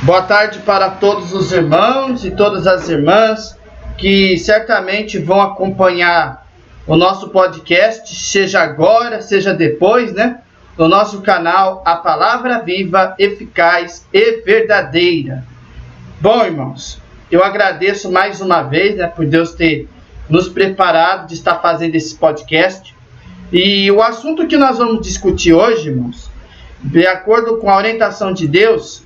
Boa tarde para todos os irmãos e todas as irmãs que certamente vão acompanhar o nosso podcast, seja agora, seja depois, no nosso canal A Palavra Viva, Eficaz e Verdadeira. Bom, irmãos, eu agradeço mais uma vez, por Deus ter nos preparado de estar fazendo esse podcast. E o assunto que nós vamos discutir hoje, irmãos, de acordo com a orientação de Deus,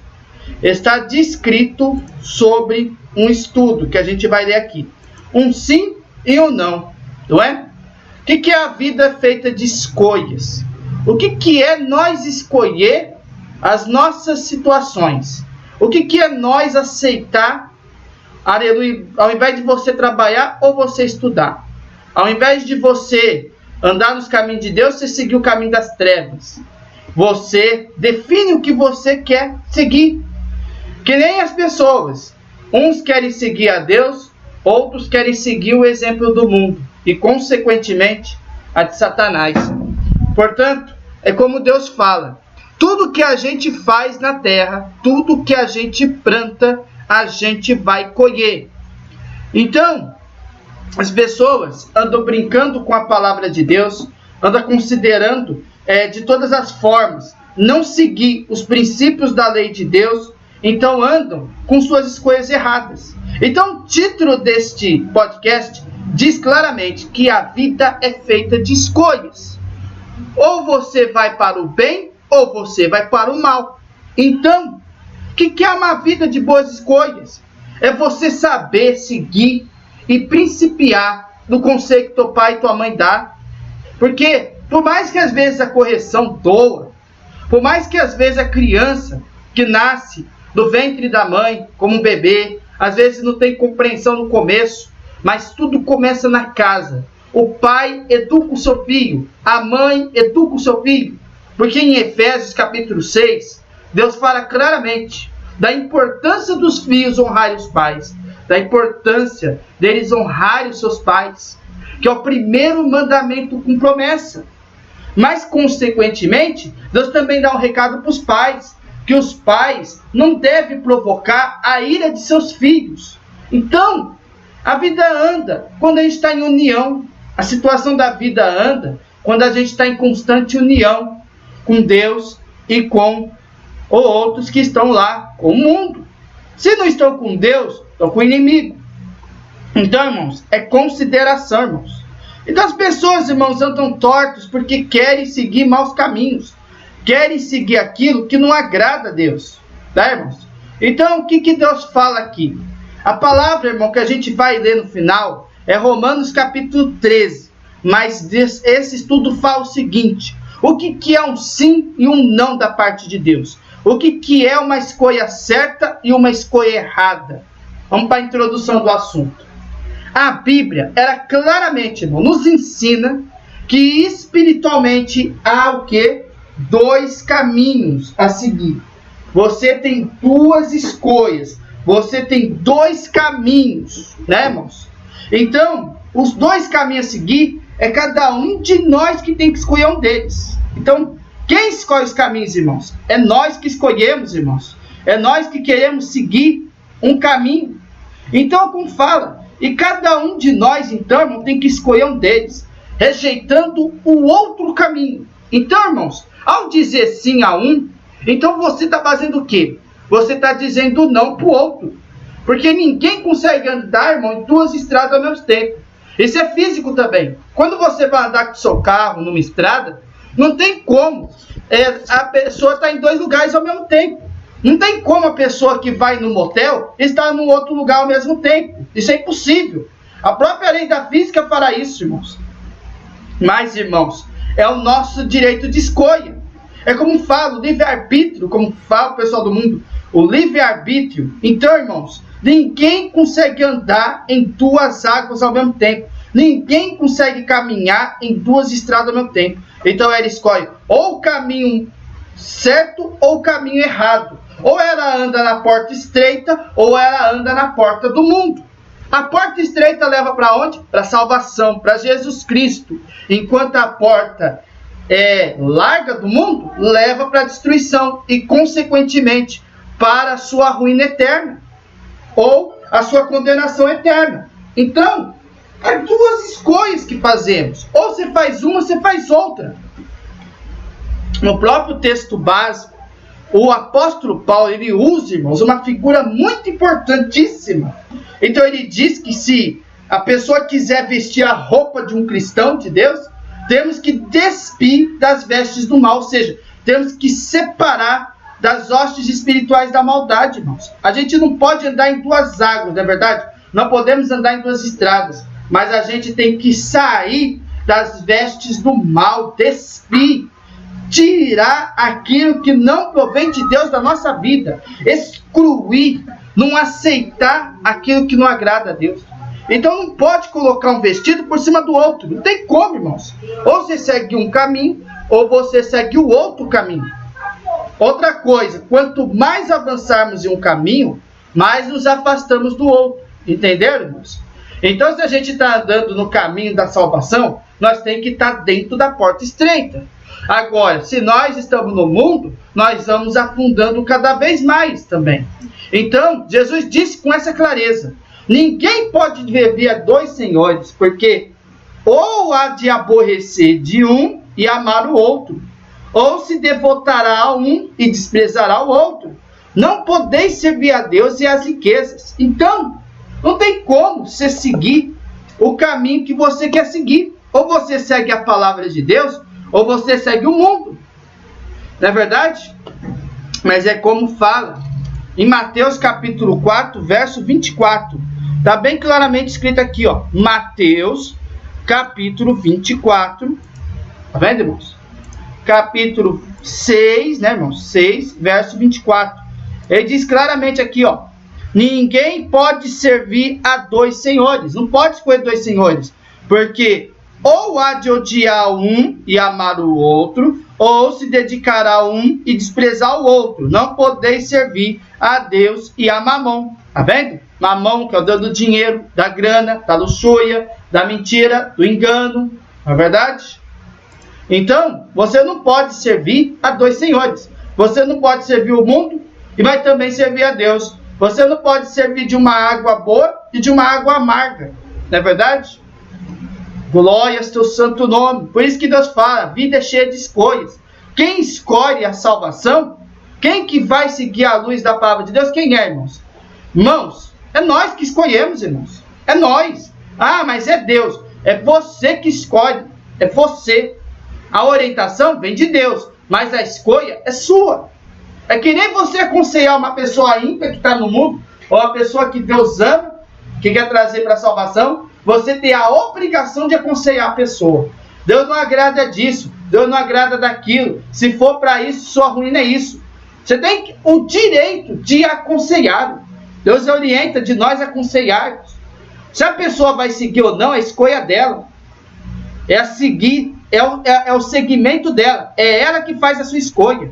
está descrito sobre um estudo que a gente vai ler aqui. Um sim e um não, não é? O que é a vida feita de escolhas? O que é nós escolher as nossas situações? O que é nós aceitar, aleluia, ao invés de você trabalhar ou você estudar? Ao invés de você andar nos caminhos de Deus, você seguir o caminho das trevas. Você define o que você quer seguir. Que nem as pessoas. Uns querem seguir a Deus, outros querem seguir o exemplo do mundo. E, consequentemente, a de Satanás. Portanto, é como Deus fala. Tudo que a gente faz na terra, tudo que a gente planta, a gente vai colher. Então, as pessoas andam brincando com a palavra de Deus, andam considerando de todas as formas não seguir os princípios da lei de Deus, então andam com suas escolhas erradas. Então o título deste podcast diz claramente que a vida é feita de escolhas. Ou você vai para o bem, ou você vai para o mal. Então, o que é uma vida de boas escolhas? É você saber seguir e principiar no conselho que teu pai e tua mãe dá. Porque, por mais que às vezes a correção doa, por mais que às vezes a criança que nasce do ventre da mãe, como um bebê, às vezes não tem compreensão no começo, mas tudo começa na casa. O pai educa o seu filho, a mãe educa o seu filho. Porque em Efésios capítulo 6, Deus fala claramente da importância dos filhos honrarem os pais, da importância deles honrarem os seus pais, que é o primeiro mandamento com promessa. Mas, consequentemente, Deus também dá um recado para os pais, que os pais não devem provocar a ira de seus filhos. Então, a vida anda quando a gente está em união. A situação da vida anda quando a gente está em constante união com Deus e com os outros que estão lá, com o mundo. Se não estão com Deus, estão com o inimigo. Então, irmãos, é consideração, irmãos. Então as pessoas, irmãos, andam tortos porque querem seguir maus caminhos. Querem seguir aquilo que não agrada a Deus. Tá, irmãos? Então, o que Deus fala aqui? A palavra, irmão, que a gente vai ler no final é Romanos capítulo 13. Mas esse estudo fala o seguinte: o que é um sim e um não da parte de Deus? O que é uma escolha certa e uma escolha errada? Vamos para a introdução do assunto. A Bíblia, ela claramente, irmão, nos ensina que espiritualmente há o quê? Dois caminhos a seguir. Você tem duas escolhas. Você tem dois caminhos, irmãos? Então, os dois caminhos a seguir é cada um de nós que tem que escolher um deles. Então, quem escolhe os caminhos, irmãos? É nós que escolhemos, irmãos. É nós que queremos seguir um caminho. Então, como fala, e cada um de nós, então, irmão, tem que escolher um deles, rejeitando o outro caminho. Então, irmãos, ao dizer sim a um, então você está fazendo o quê? Você está dizendo não para o outro. Porque ninguém consegue andar, irmão, em duas estradas ao mesmo tempo. Isso é físico também. Quando você vai andar com o seu carro numa estrada, não tem como a pessoa estar em dois lugares ao mesmo tempo. Não tem como a pessoa que vai no motel estar no outro lugar ao mesmo tempo. Isso é impossível. A própria lei da física fará isso, irmãos. Mas, irmãos, é o nosso direito de escolha. É como fala o livre-arbítrio, como fala o pessoal do mundo, o livre-arbítrio. Então, irmãos, ninguém consegue andar em duas águas ao mesmo tempo. Ninguém consegue caminhar em duas estradas ao mesmo tempo. Então, ela escolhe ou o caminho certo ou o caminho errado. Ou ela anda na porta estreita, ou ela anda na porta do mundo. A porta estreita leva para onde? Para a salvação, para Jesus Cristo. Enquanto a porta larga do mundo, leva para a destruição. E, consequentemente, para a sua ruína eterna, ou a sua condenação eterna. Então, há duas escolhas que fazemos. Ou você faz uma, ou você faz outra. No próprio texto básico, o apóstolo Paulo, ele usa, irmãos, uma figura muito importantíssima. Então ele diz que se a pessoa quiser vestir a roupa de um cristão de Deus, temos que despir das vestes do mal, ou seja, temos que separar das hostes espirituais da maldade, irmãos. A gente não pode andar em duas águas, não é verdade? Não podemos andar em duas estradas, mas a gente tem que sair das vestes do mal, despir, tirar aquilo que não provém de Deus da nossa vida, excluir, não aceitar aquilo que não agrada a Deus. Então não pode colocar um vestido por cima do outro, não tem como, irmãos. Ou você segue um caminho, ou você segue o outro caminho. Outra coisa, quanto mais avançarmos em um caminho, mais nos afastamos do outro. Entenderam, irmãos? Então, se a gente está andando no caminho da salvação, nós temos que estar dentro da porta estreita. Agora, se nós estamos no mundo, nós vamos afundando cada vez mais também. Então, Jesus disse com essa clareza: ninguém pode servir a dois senhores, porque ou há de aborrecer de um e amar o outro, ou se devotará a um e desprezará o outro. Não podeis servir a Deus e às riquezas. Então, não tem como você seguir o caminho que você quer seguir. Ou você segue a palavra de Deus, ou você segue o mundo. Não é verdade? Mas é como fala em Mateus capítulo 4, verso 24. Está bem claramente escrito aqui, ó. Mateus capítulo 24. Tá vendo, irmãos? Capítulo 6, né, irmãos? 6, verso 24. Ele diz claramente aqui, ó. Ninguém pode servir a dois senhores. Não pode escolher dois senhores. Porque ou há de odiar um e amar o outro, ou se dedicar a um e desprezar o outro. Não podeis servir a Deus e a Mamon. Tá vendo? Mamon, que é o dono do dinheiro, da grana, da luxúria, da mentira, do engano. Não é verdade? Então, você não pode servir a dois senhores. Você não pode servir o mundo e vai também servir a Deus. Você não pode servir de uma água boa e de uma água amarga. Não é verdade? Glórias ao teu santo nome. Por isso que Deus fala, a vida é cheia de escolhas. Quem escolhe a salvação, quem que vai seguir a luz da palavra de Deus, quem é, irmãos? Irmãos, é nós que escolhemos, irmãos. É nós. Ah, mas é Deus. É você que escolhe. É você. A orientação vem de Deus, mas a escolha é sua. É que nem você aconselhar uma pessoa ímpia que está no mundo, ou uma pessoa que Deus ama, que quer trazer para a salvação. Você tem a obrigação de aconselhar a pessoa. Deus não agrada disso, Deus não agrada daquilo. Se for para isso, sua ruína é isso. Você tem o direito de aconselhar. Deus orienta de nós aconselharmos. Se a pessoa vai seguir ou não, a escolha dela. É a seguir, é o segmento dela. É ela que faz a sua escolha.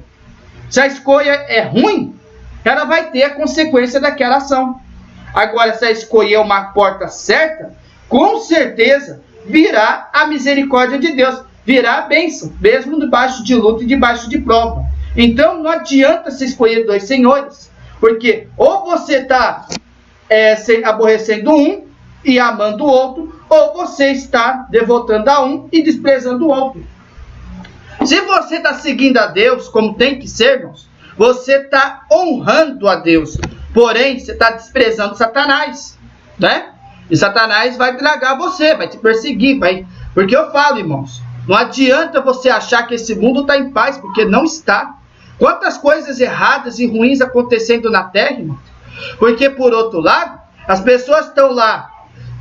Se a escolha é ruim, ela vai ter a consequência daquela ação. Agora, se a escolher uma porta certa, com certeza virá a misericórdia de Deus, virá a bênção, mesmo debaixo de luta e debaixo de prova. Então não adianta você escolher dois senhores, porque ou você está aborrecendo um e amando o outro, ou você está devotando a um e desprezando o outro. Se você está seguindo a Deus como tem que ser, irmãos, você está honrando a Deus, porém você está desprezando Satanás, né? E Satanás vai dragar você, vai te perseguir, vai... Porque eu falo, irmãos, não adianta você achar que esse mundo está em paz, porque não está. Quantas coisas erradas e ruins acontecendo na terra, irmãos? Porque, por outro lado, as pessoas estão lá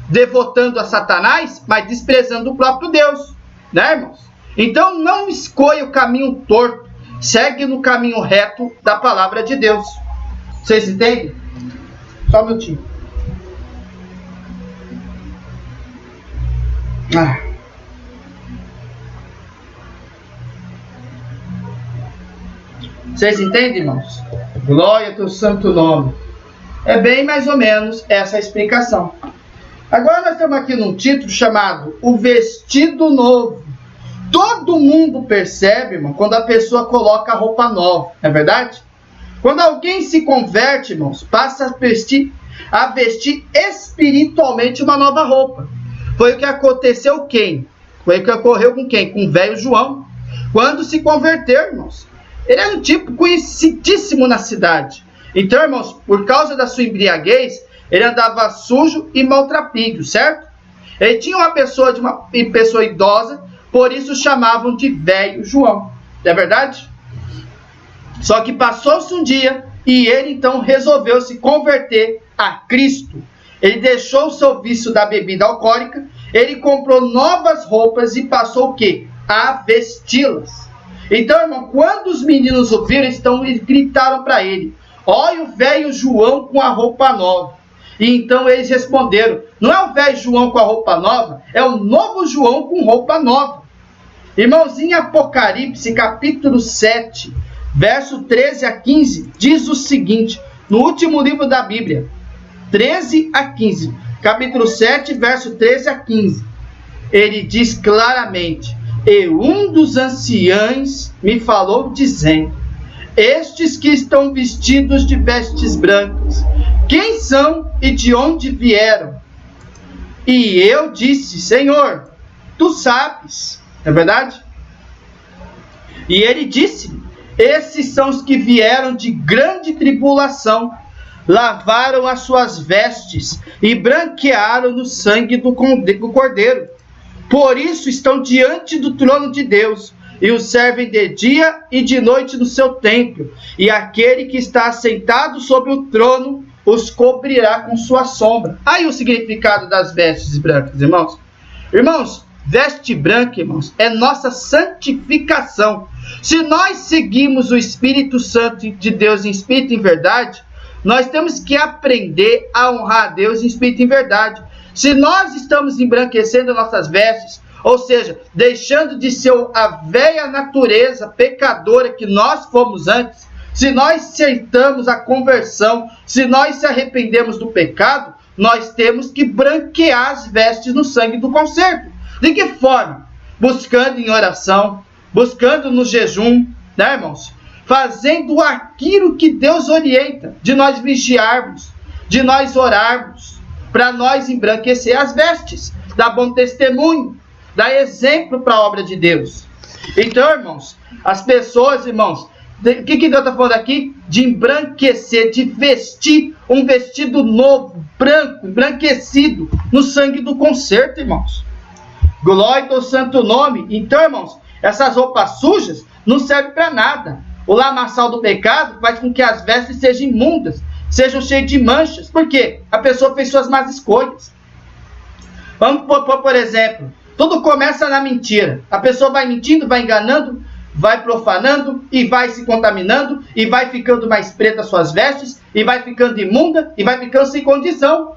devotando a Satanás, mas desprezando o próprio Deus, né, irmãos? Então, não escolha o caminho torto, segue no caminho reto da palavra de Deus. Vocês entendem? Só um minutinho. Vocês entendem, irmãos? Glória ao teu santo nome. É bem mais ou menos essa a explicação. Agora nós estamos aqui num título chamado O Vestido Novo. Todo mundo percebe, irmão, quando a pessoa coloca a roupa nova, não é verdade? Quando alguém se converte, irmãos, passa a vestir espiritualmente uma nova roupa. Foi o que aconteceu quem? Foi o que ocorreu com quem? Com o velho João. Quando se converteu, irmãos. Ele era um tipo conhecidíssimo na cidade. Então, irmãos, por causa da sua embriaguez, ele andava sujo e maltrapilho, certo? Ele tinha uma pessoa idosa, por isso chamavam de velho João. Não é verdade? Só que passou-se um dia e ele então resolveu se converter a Cristo. Ele deixou o seu vício da bebida alcoólica, ele comprou novas roupas e passou o quê? A vesti-las. Então, irmão, quando os meninos o viram, eles gritaram para ele: olha o velho João com a roupa nova. E então eles responderam: não é o velho João com a roupa nova, é o novo João com roupa nova. Irmãos, em Apocalipse, capítulo 7, verso 13 a 15, diz o seguinte, no último livro da Bíblia, 13 a 15, capítulo 7, verso 13 a 15, ele diz claramente: e um dos anciãos me falou dizendo: estes que estão vestidos de vestes brancas, quem são e de onde vieram? E eu disse: Senhor, tu sabes. Não é verdade? E ele disse: esses são os que vieram de grande tribulação, lavaram as suas vestes e branquearam no sangue do Cordeiro. Por isso estão diante do trono de Deus, e o servem de dia e de noite no seu templo. E aquele que está assentado sobre o trono os cobrirá com sua sombra. Aí o significado das vestes brancas, irmãos. Irmãos, veste branca, irmãos, é nossa santificação. Se nós seguimos o Espírito Santo de Deus em espírito e em verdade, nós temos que aprender a honrar a Deus em espírito e em verdade. Se nós estamos embranquecendo nossas vestes, ou seja, deixando de ser a velha natureza pecadora que nós fomos antes, se nós aceitamos a conversão, se nós se arrependemos do pecado, nós temos que branquear as vestes no sangue do concerto. De que forma? Buscando em oração, buscando no jejum, né, irmãos? Fazendo aquilo que Deus orienta, de nós vigiarmos, de nós orarmos, para nós embranquecer as vestes, dar bom testemunho, dar exemplo para a obra de Deus. Então, irmãos, as pessoas, irmãos, o que Deus está falando aqui? De embranquecer, de vestir um vestido novo, branco, embranquecido, no sangue do concerto, irmãos. Glória ao santo nome. Então, irmãos, essas roupas sujas não servem para nada. O lamaçal do pecado faz com que as vestes sejam imundas, sejam cheias de manchas. Por quê? A pessoa fez suas más escolhas. Vamos por exemplo, tudo começa na mentira. A pessoa vai mentindo, vai enganando, vai profanando e vai se contaminando e vai ficando mais preta as suas vestes e vai ficando imunda e vai ficando sem condição.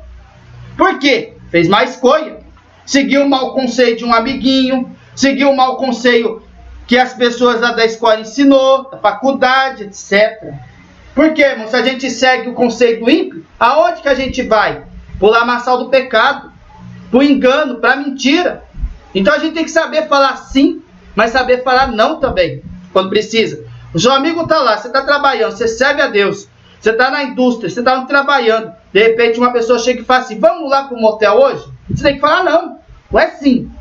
Por quê? Fez má escolha. Seguiu o mau conselho de um amiguinho, seguiu o mau conselho que as pessoas da escola ensinou, da faculdade, etc. Por quê, irmão? Se a gente segue o conselho do ímpio, aonde que a gente vai? Pro lamaçal do pecado, pro engano, pra mentira. Então a gente tem que saber falar sim, mas saber falar não também, quando precisa. O seu amigo está lá, você está trabalhando, você serve a Deus, você está na indústria, você está trabalhando, de repente uma pessoa chega e fala assim: vamos lá para o motel hoje? Você tem que falar não, não é sim.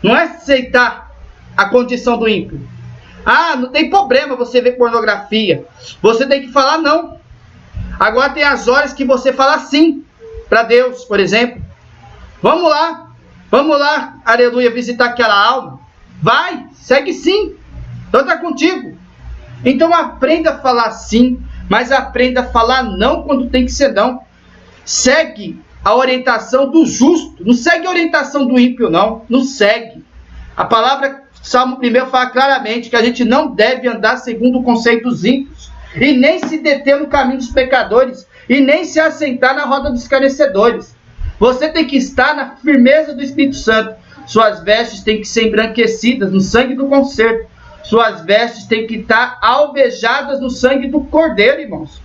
Não é aceitar a condição do ímpio. Ah, não tem problema você ver pornografia. Você tem que falar não. Agora tem as horas que você fala sim para Deus, por exemplo. Vamos lá, aleluia, visitar aquela alma. Vai, segue sim. Então está contigo. Então aprenda a falar sim, mas aprenda a falar não quando tem que ser não. Segue a orientação do justo. Não segue a orientação do ímpio, não. Não segue. A palavra, Salmo 1 fala claramente que a gente não deve andar segundo o conceito dos ímpios, e nem se deter no caminho dos pecadores, e nem se assentar na roda dos escarnecedores. Você tem que estar na firmeza do Espírito Santo. Suas vestes têm que ser embranquecidas no sangue do concerto. Suas vestes têm que estar alvejadas no sangue do Cordeiro, irmãos.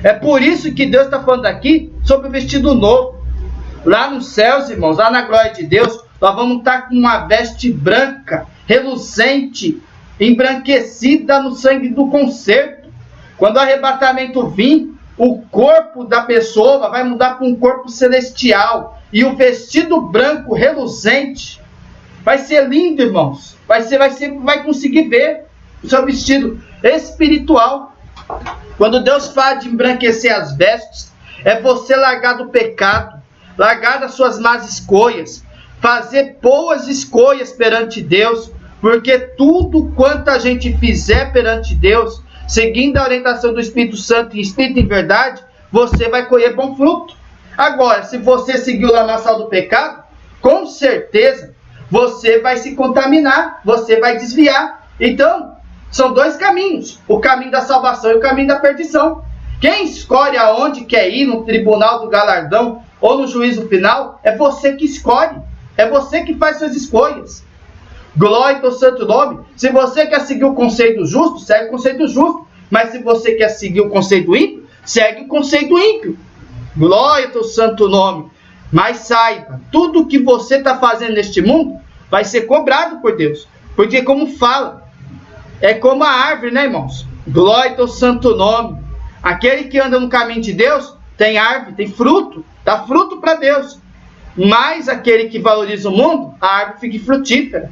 É por isso que Deus está falando aqui sobre o vestido novo. Lá nos céus, irmãos, lá na glória de Deus, nós vamos estar com uma veste branca, reluzente, embranquecida no sangue do concerto. Quando o arrebatamento vir, o corpo da pessoa vai mudar para um corpo celestial. E o vestido branco reluzente vai ser lindo, irmãos. Vai conseguir ver o seu vestido espiritual. Quando Deus fala de embranquecer as vestes, é você largar do pecado, largar das suas más escolhas, fazer boas escolhas perante Deus, porque tudo quanto a gente fizer perante Deus, seguindo a orientação do Espírito Santo e Espírito em verdade, você vai colher bom fruto. Agora, se você seguir o lamaçal do pecado, com certeza você vai se contaminar, você vai desviar. Então, são dois caminhos, o caminho da salvação e o caminho da perdição. Quem escolhe aonde quer ir, no tribunal do galardão ou no juízo final, é você que escolhe, é você que faz suas escolhas. Glória ao teu santo nome. Se você quer seguir o conceito justo, segue o conceito justo. Mas se você quer seguir o conceito ímpio, segue o conceito ímpio. Glória ao teu santo nome. Mas saiba, tudo que você está fazendo neste mundo vai ser cobrado por Deus. Porque como fala, é como a árvore, né, irmãos? Glória ao teu santo nome. Aquele que anda no caminho de Deus tem árvore, tem fruto, dá fruto para Deus. Mas aquele que valoriza o mundo, a árvore fica frutífera.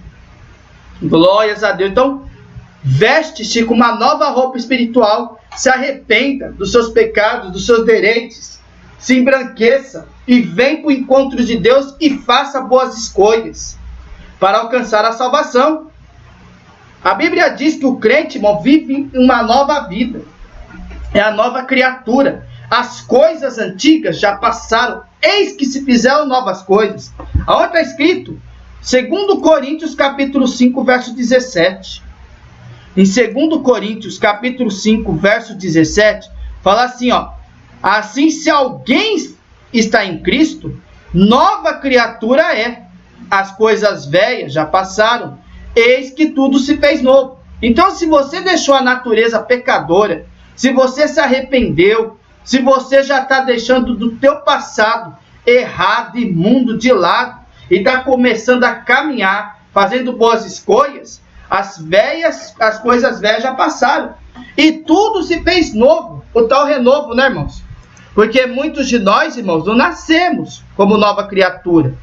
Glórias a Deus. Então, veste-se com uma nova roupa espiritual, se arrependa dos seus pecados, dos seus direitos, se embranqueça e vem para o encontro de Deus e faça boas escolhas para alcançar a salvação. A Bíblia diz que o crente, irmão, vive uma nova vida, é a nova criatura. As coisas antigas já passaram, eis que se fizeram novas coisas. Aonde está escrito? 2 Coríntios capítulo 5, verso 17. Em 2 Coríntios capítulo 5, verso 17, fala assim, ó: assim, se alguém está em Cristo, nova criatura é. As coisas velhas já passaram, eis que tudo se fez novo. Então, se você deixou a natureza pecadora, se você se arrependeu, se você já está deixando do teu passado errado, imundo de lado, e está começando a caminhar, fazendo boas escolhas, as coisas velhas já passaram. E tudo se fez novo, o tal renovo, né, irmãos? Porque muitos de nós, irmãos, não nascemos como nova criatura.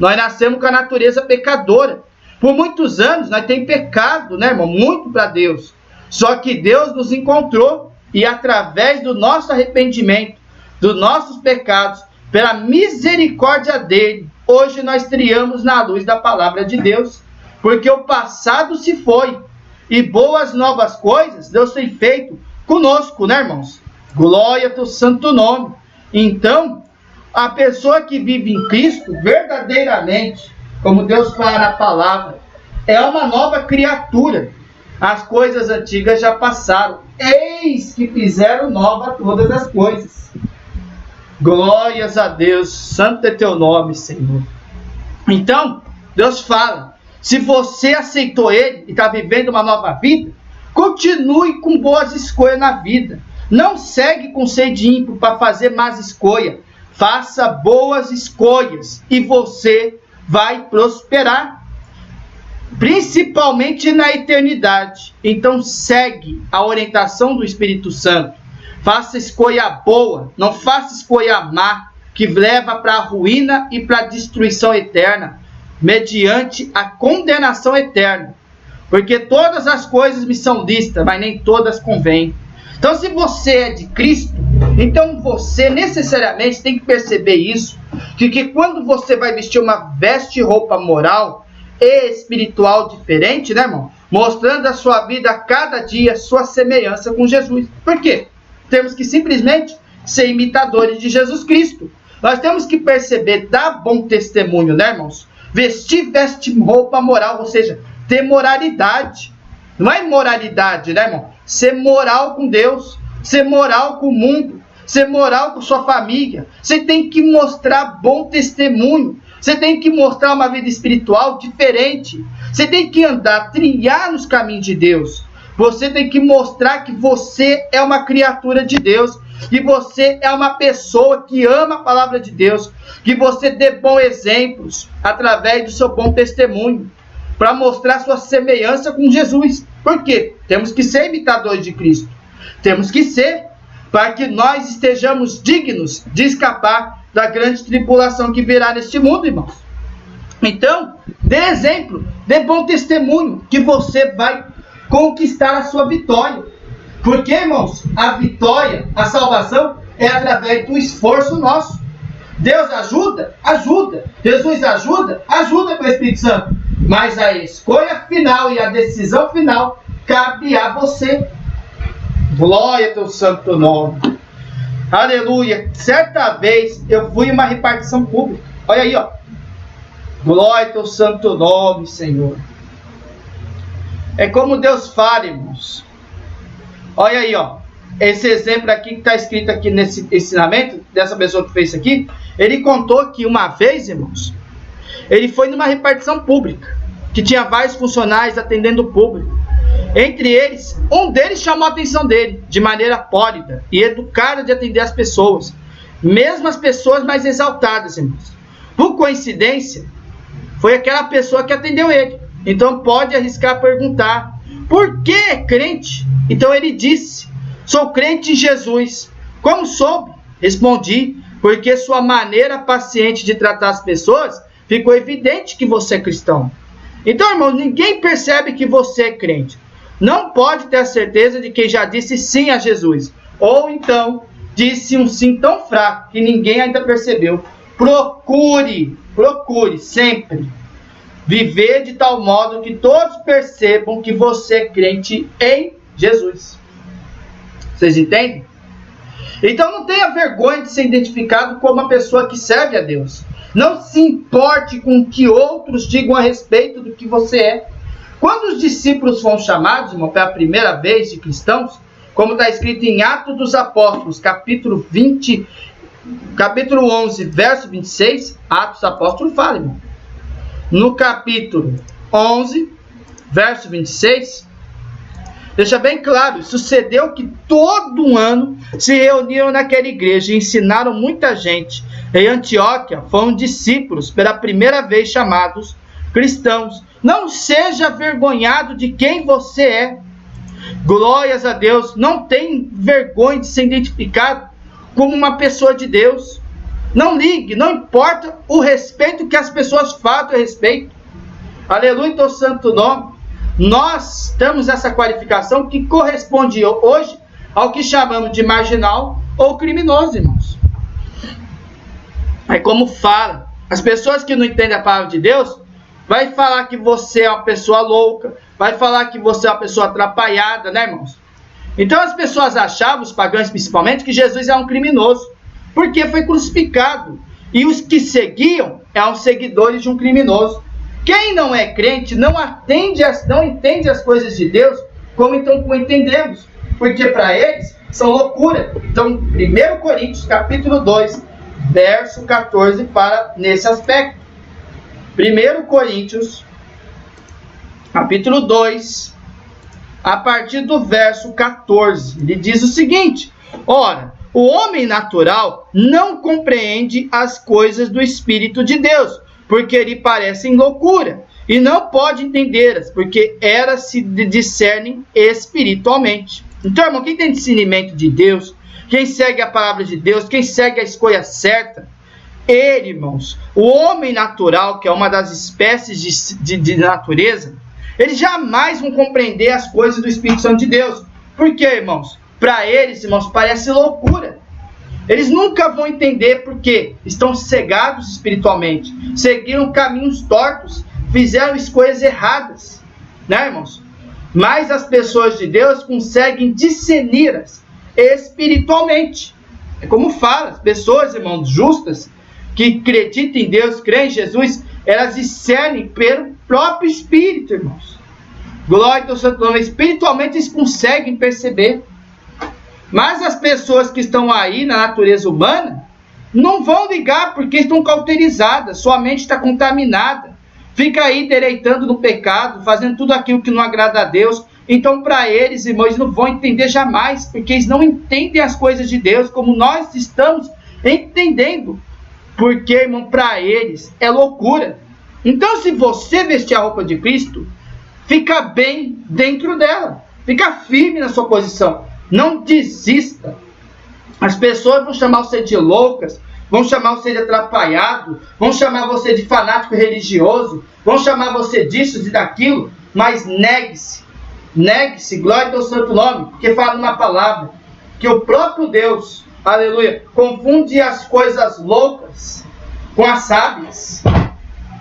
Nós nascemos com a natureza pecadora. Por muitos anos, nós temos pecado, né, irmão? Muito para Deus. Só que Deus nos encontrou e através do nosso arrependimento, dos nossos pecados, pela misericórdia dele, hoje nós triamos na luz da palavra de Deus. Porque o passado se foi e boas novas coisas Deus tem feito conosco, né, irmãos? Glória ao teu santo nome. Então, a pessoa que vive em Cristo, verdadeiramente, como Deus fala na palavra, é uma nova criatura. As coisas antigas já passaram, eis que fizeram nova todas as coisas. Glórias a Deus, santo é teu nome, Senhor. Então, Deus fala, se você aceitou Ele e está vivendo uma nova vida, continue com boas escolhas na vida. Não segue com sede ímpio para fazer más escolhas. Faça boas escolhas e você vai prosperar, principalmente na eternidade. Então segue a orientação do Espírito Santo. Faça escolha boa, não faça escolha má, que leva para a ruína e para a destruição eterna, mediante a condenação eterna. Porque todas as coisas me são lícitas, mas nem todas convêm. Então, se você é de Cristo, então você necessariamente tem que perceber isso, que quando você vai vestir uma roupa moral e espiritual diferente, né, irmão? Mostrando a sua vida a cada dia, sua semelhança com Jesus. Por quê? Temos que simplesmente ser imitadores de Jesus Cristo. Nós temos que perceber, dar bom testemunho, né, irmãos? Vestir roupa moral, ou seja, ter moralidade. Não é imoralidade, né, irmão? Ser moral com Deus, ser moral com o mundo, ser moral com sua família. Você tem que mostrar bom testemunho. Você tem que mostrar uma vida espiritual diferente. Você tem que andar, trilhar nos caminhos de Deus. Você tem que mostrar que você é uma criatura de Deus. Que você é uma pessoa que ama a palavra de Deus. Que você dê bons exemplos através do seu bom testemunho. Para mostrar sua semelhança com Jesus. Por quê? Temos que ser imitadores de Cristo. Temos que ser, para que nós estejamos dignos de escapar da grande tribulação que virá neste mundo, irmãos. Então, dê exemplo, dê bom testemunho, que você vai conquistar a sua vitória. Porque, irmãos, a vitória, a salvação, é através do esforço nosso. Deus ajuda? Ajuda. Jesus ajuda? Ajuda com o Espírito Santo. Mas a escolha final e a decisão final cabe a você. Glória ao teu santo nome. Aleluia. Certa vez eu fui em uma repartição pública. Olha aí, ó. Glória ao teu santo nome, Senhor. É como Deus fala, irmãos. Olha aí, ó. Esse exemplo aqui que está escrito aqui nesse ensinamento, dessa pessoa que fez isso aqui, ele contou que uma vez, irmãos, ele foi numa repartição pública, que tinha vários funcionários atendendo o público. Entre eles, um deles chamou a atenção dele, de maneira pólida e educada de atender as pessoas, mesmo as pessoas mais exaltadas, irmãos. Por coincidência, foi aquela pessoa que atendeu ele. Então pode arriscar perguntar, por que crente? Então ele disse, sou crente em Jesus. Como soube? Respondi, porque sua maneira paciente de tratar as pessoas ficou evidente que você é cristão. Então, irmão, ninguém percebe que você é crente. Não pode ter a certeza de quem já disse sim a Jesus. Ou então, disse um sim tão fraco que ninguém ainda percebeu. Procure sempre viver de tal modo que todos percebam que você é crente em Jesus. Vocês entendem? Então não tenha vergonha de ser identificado como uma pessoa que serve a Deus. Não se importe com o que outros digam a respeito do que você é. Quando os discípulos foram chamados, irmão, pela primeira vez de cristãos, como está escrito em Atos dos Apóstolos, capítulo 11, verso 26, Atos dos Apóstolos fala, irmão. No capítulo 11, verso 26, deixa bem claro, sucedeu que todo ano se reuniram naquela igreja e ensinaram muita gente. Em Antioquia foram discípulos pela primeira vez chamados cristãos. Não seja avergonhado de quem você é. Glórias a Deus. Não tem vergonha de ser identificado como uma pessoa de Deus. Não ligue, não importa o respeito que as pessoas falam a respeito. Aleluia, teu santo nome. Nós temos essa qualificação que corresponde hoje ao que chamamos de marginal ou criminoso, irmãos. Aí como fala, as pessoas que não entendem a palavra de Deus, vai falar que você é uma pessoa louca, vai falar que você é uma pessoa atrapalhada, né, irmãos? Então as pessoas achavam, os pagãos principalmente, que Jesus é um criminoso, porque foi crucificado. E os que seguiam eram seguidores de um criminoso. Quem não é crente não entende as coisas de Deus como entendemos, porque para eles são loucura. Então, 1 Coríntios, capítulo 2, verso 14, fala nesse aspecto. 1 Coríntios, capítulo 2, a partir do verso 14, ele diz o seguinte: ora, o homem natural não compreende as coisas do Espírito de Deus, porque lhe parecem loucura, e não pode entendê-las, porque elas se discernem espiritualmente. Então, irmão, quem tem discernimento de Deus, quem segue a palavra de Deus, quem segue a escolha certa, ele, irmãos, o homem natural, que é uma das espécies de natureza, eles jamais vão compreender as coisas do Espírito Santo de Deus. Por quê, irmãos? Para eles, irmãos, parece loucura. Eles nunca vão entender porque estão cegados espiritualmente, seguiram caminhos tortos, fizeram escolhas erradas, né, irmãos? Mas as pessoas de Deus conseguem discernir-as espiritualmente. É como fala, as pessoas, irmãos, justas, que acreditam em Deus, creem em Jesus, elas discernem pelo próprio Espírito, irmãos. Glória ao Santo Nome. Espiritualmente eles conseguem perceber. Mas as pessoas que estão aí na natureza humana não vão ligar porque estão cauterizadas, sua mente está contaminada, fica aí deleitando no pecado, fazendo tudo aquilo que não agrada a Deus. Então, para eles, irmãos, eles não vão entender jamais, porque eles não entendem as coisas de Deus como nós estamos entendendo. Porque, irmão, para eles é loucura. Então, se você vestir a roupa de Cristo, fica bem dentro dela, fica firme na sua posição. Não desista. As pessoas vão chamar você de loucas, vão chamar você de atrapalhado, vão chamar você de fanático religioso, vão chamar você disso e daquilo, mas negue-se. Negue-se, glória ao santo nome, porque fala uma palavra, que o próprio Deus, aleluia, confunde as coisas loucas com as sábias.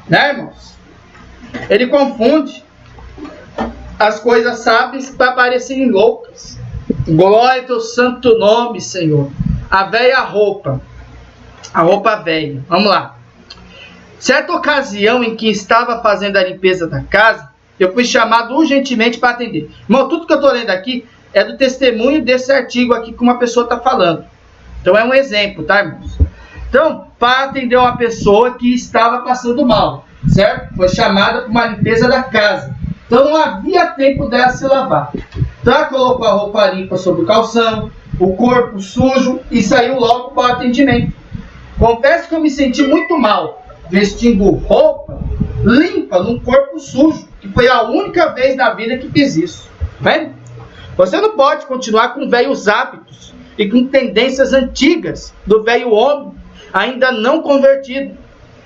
Né, irmãos? Ele confunde as coisas sábias para parecerem loucas. Glória ao teu santo nome, Senhor. A velha roupa. A roupa velha. Vamos lá. Certa ocasião em que estava fazendo a limpeza da casa, eu fui chamado urgentemente para atender. Irmão, tudo que eu estou lendo aqui é do testemunho desse artigo aqui que uma pessoa está falando. Então é um exemplo, tá, irmãos? Então, para atender uma pessoa que estava passando mal, certo? Foi chamada para uma limpeza da casa. Então não havia tempo dela se lavar. Então ela colocou a roupa limpa sobre o calção, o corpo sujo e saiu logo para o atendimento. Confesso que eu me senti muito mal vestindo roupa limpa num corpo sujo, que foi a única vez na vida que fiz isso. Vendo? Você não pode continuar com velhos hábitos e com tendências antigas do velho homem ainda não convertido.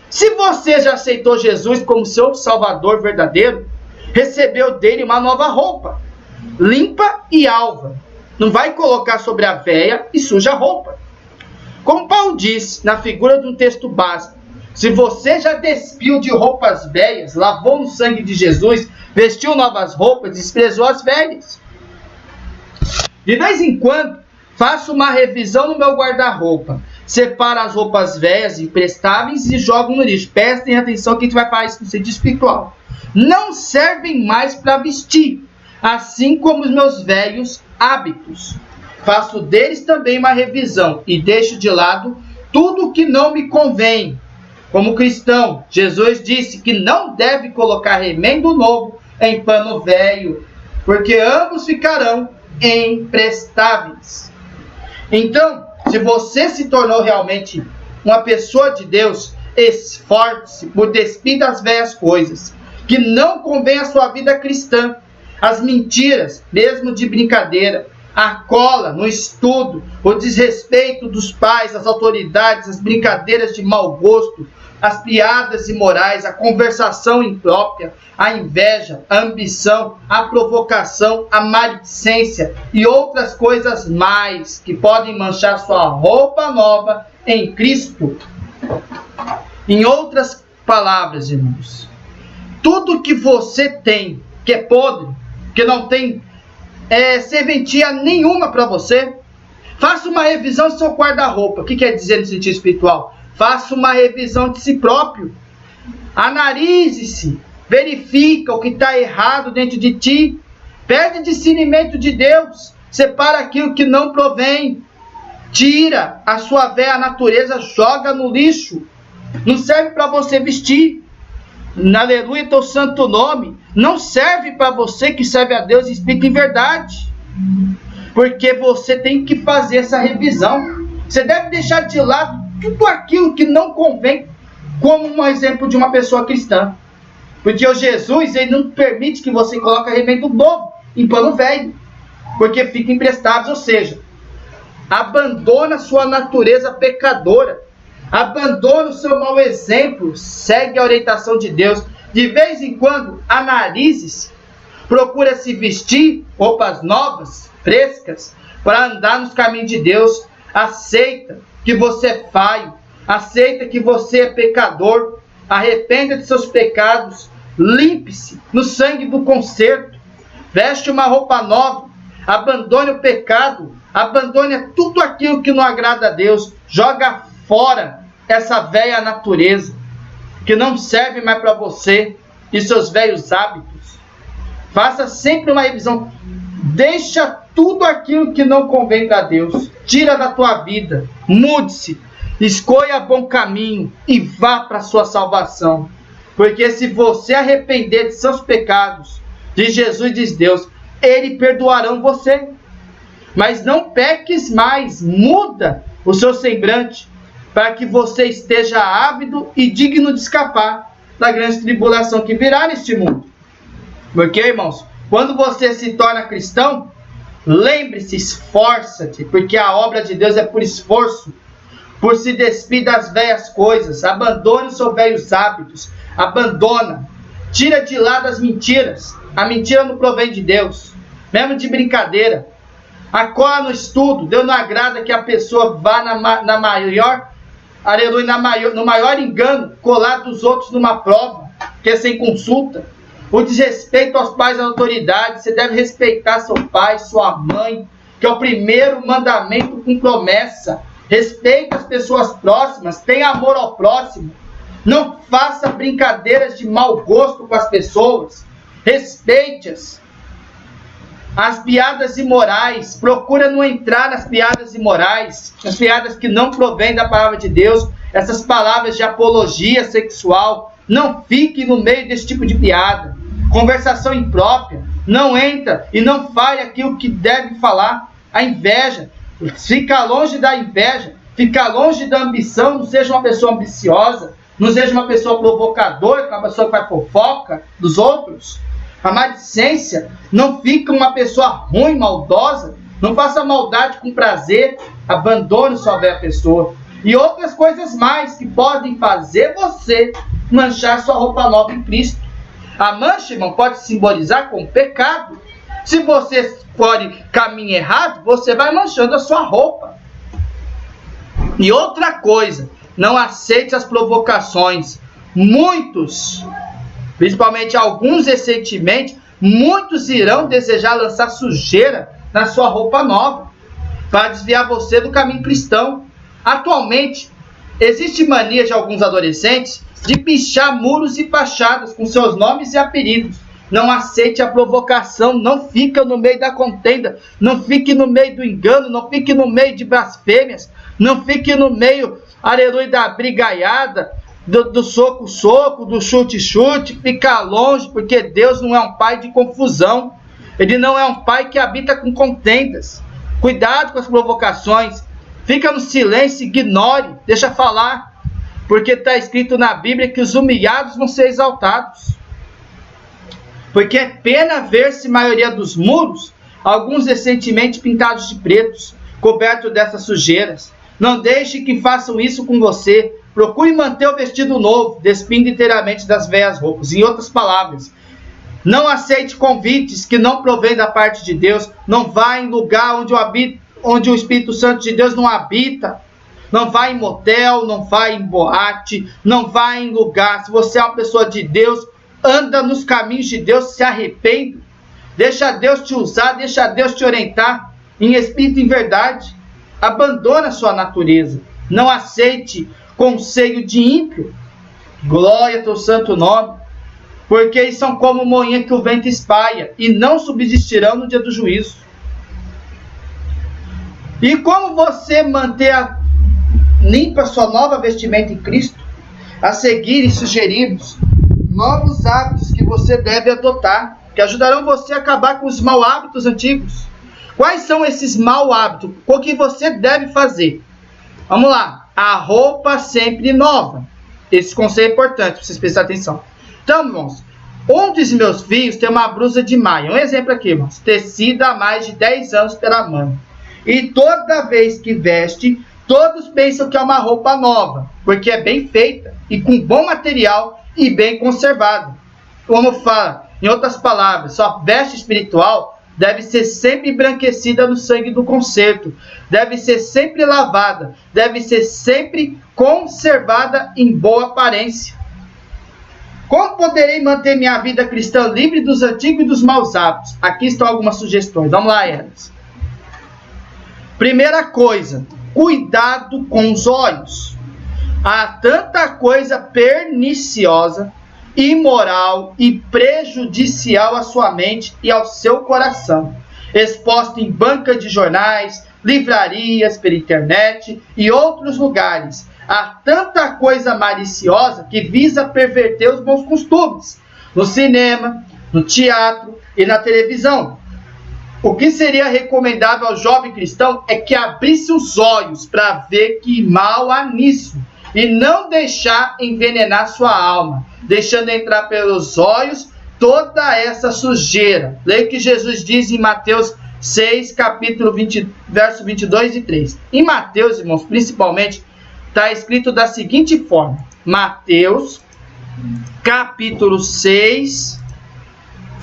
Se você já aceitou Jesus como seu Salvador verdadeiro, recebeu dele uma nova roupa, limpa e alva. Não vai colocar sobre a velha e suja roupa. Como Paulo diz na figura de um texto básico, se você já despiu de roupas velhas, lavou no sangue de Jesus, vestiu novas roupas, desprezou as velhas. De vez em quando, faço uma revisão no meu guarda-roupa. Separo as roupas velhas, imprestáveis e jogo no lixo. Prestem atenção que a gente vai falar isso no sentido espiritual. Não servem mais para vestir, assim como os meus velhos hábitos. Faço deles também uma revisão e deixo de lado tudo que não me convém. Como cristão, Jesus disse que não deve colocar remendo novo em pano velho, porque ambos ficarão imprestáveis. Então, se você se tornou realmente uma pessoa de Deus, esforce-se por despir das velhas coisas que não convém à sua vida cristã, as mentiras, mesmo de brincadeira, a cola no estudo, o desrespeito dos pais, as autoridades, as brincadeiras de mau gosto, as piadas imorais, a conversação imprópria, a inveja, a ambição, a provocação, a maledicência e outras coisas mais que podem manchar sua roupa nova em Cristo. Em outras palavras, irmãos, tudo que você tem que é podre, que não tem serventia nenhuma para você, faça uma revisão do seu guarda-roupa. O que quer dizer no sentido espiritual? Faça uma revisão de si próprio. Analise-se. Verifica o que está errado dentro de ti. Pede discernimento de Deus. Separa aquilo que não provém. Tira a sua velha natureza, joga no lixo. Não serve para você vestir. Aleluia, teu santo nome. Não serve para você que serve a Deus e explica em verdade. Porque você tem que fazer essa revisão. Você deve deixar de lado tudo aquilo que não convém, como um exemplo de uma pessoa cristã. Porque o Jesus, ele não permite que você coloque remendo novo em pano velho, porque fica emprestado, ou seja, abandona sua natureza pecadora, abandona o seu mau exemplo, segue a orientação de Deus. De vez em quando, analise-se, procura se vestir roupas novas, frescas, para andar nos caminhos de Deus. Aceita que você é falho, aceita que você é pecador, arrependa de seus pecados, limpe-se no sangue do conserto, veste uma roupa nova, abandone o pecado, abandone tudo aquilo que não agrada a Deus, joga fora essa velha natureza, que não serve mais para você e seus velhos hábitos. Faça sempre uma revisão, deixa tudo aquilo que não convém para Deus, tira da tua vida, mude-se, escolha bom caminho e vá para a sua salvação. Porque se você arrepender de seus pecados, de Jesus, diz Deus, Ele perdoarão você. Mas não peques mais, muda o seu semblante, para que você esteja ávido e digno de escapar da grande tribulação que virá neste mundo. Porque, irmãos, quando você se torna cristão, Lembre-se, esforça-te, porque a obra de Deus é por esforço, por se despir das velhas coisas. Abandone os seus velhos hábitos. Abandona. Tira de lado as mentiras. A mentira não provém de Deus, mesmo de brincadeira. Acorda no estudo. Deus não agrada que a pessoa vá no maior engano, colar dos outros numa prova, que é sem consulta. O desrespeito aos pais e às autoridades. Você deve respeitar seu pai, sua mãe, que é o primeiro mandamento com promessa. Respeite as pessoas próximas, tenha amor ao próximo. Não faça brincadeiras de mau gosto com as pessoas. Respeite-as. As piadas imorais, procura não entrar nas piadas imorais, nas piadas que não provêm da palavra de Deus, essas palavras de apologia sexual. Não fique no meio desse tipo de piada. Conversação imprópria. Não entra e não fale aquilo que deve falar. A inveja. Fica longe da inveja. Fica longe da ambição. Não seja uma pessoa ambiciosa. Não seja uma pessoa provocadora, uma pessoa que faz fofoca dos outros. A maledicência. Não fica uma pessoa ruim, maldosa. Não faça maldade com prazer. Abandone sua velha pessoa. E outras coisas mais que podem fazer você manchar sua roupa nova em Cristo. A mancha, irmão, pode simbolizar como pecado. Se você for caminho errado, você vai manchando a sua roupa. E outra coisa, não aceite as provocações. Muitos, principalmente alguns recentemente, muitos irão desejar lançar sujeira na sua roupa nova, para desviar você do caminho cristão. Atualmente, existe mania de alguns adolescentes de pichar muros e fachadas com seus nomes e apelidos. Não aceite a provocação, não fique no meio da contenda, não fique no meio do engano, não fique no meio de blasfêmias, não fique no meio, aleluia, da brigaiada, do soco-soco, do chute-chute. Fica longe, porque Deus não é um pai de confusão. Ele não é um pai que habita com contendas. Cuidado com as provocações. Fica no silêncio, ignore, deixa falar. Porque está escrito na Bíblia que os humilhados vão ser exaltados. Porque é pena ver-se maioria dos muros, alguns recentemente pintados de pretos, cobertos dessas sujeiras. Não deixe que façam isso com você. Procure manter o vestido novo, despindo inteiramente das velhas roupas. Em outras palavras, não aceite convites que não provêm da parte de Deus. Não vá em lugar onde o Espírito Santo de Deus não habita. Não vá em motel, não vá em boate, não vá em lugar. Se você é uma pessoa de Deus, anda nos caminhos de Deus, se arrependa. Deixa Deus te usar, deixa Deus te orientar em espírito e em verdade. Abandona a sua natureza. Não aceite conselho de ímpio. Glória ao teu santo nome. Porque eles são como moinha que o vento espalha e não subsistirão no dia do juízo. E como você manter limpa sua nova vestimenta em Cristo? A seguir e sugerimos novos hábitos que você deve adotar, que ajudarão você a acabar com os maus hábitos antigos. Quais são esses maus hábitos? O que você deve fazer? Vamos lá. A roupa sempre nova. Esse conselho é importante para vocês prestarem atenção. Então, irmãos, um dos meus filhos tem uma blusa de malha. Um exemplo aqui, irmãos. Tecida há mais de 10 anos pela mãe. E toda vez que veste, todos pensam que é uma roupa nova, porque é bem feita e com bom material e bem conservada. Como fala, em outras palavras, sua veste espiritual deve ser sempre embranquecida no sangue do concerto, deve ser sempre lavada, deve ser sempre conservada em boa aparência. Como poderei manter minha vida cristã livre dos antigos e dos maus hábitos? Aqui estão algumas sugestões, vamos lá, elas. Primeira coisa, cuidado com os olhos. Há tanta coisa perniciosa, imoral e prejudicial à sua mente e ao seu coração, exposta em banca de jornais, livrarias, pela internet e outros lugares. Há tanta coisa maliciosa que visa perverter os bons costumes, no cinema, no teatro e na televisão. O que seria recomendável ao jovem cristão é que abrisse os olhos para ver que mal há nisso e não deixar envenenar sua alma, deixando entrar pelos olhos toda essa sujeira. Leia o que Jesus diz em Mateus 6, capítulo 20, verso 22 e 3. Em Mateus, irmãos, principalmente, está escrito da seguinte forma. Mateus, capítulo 6,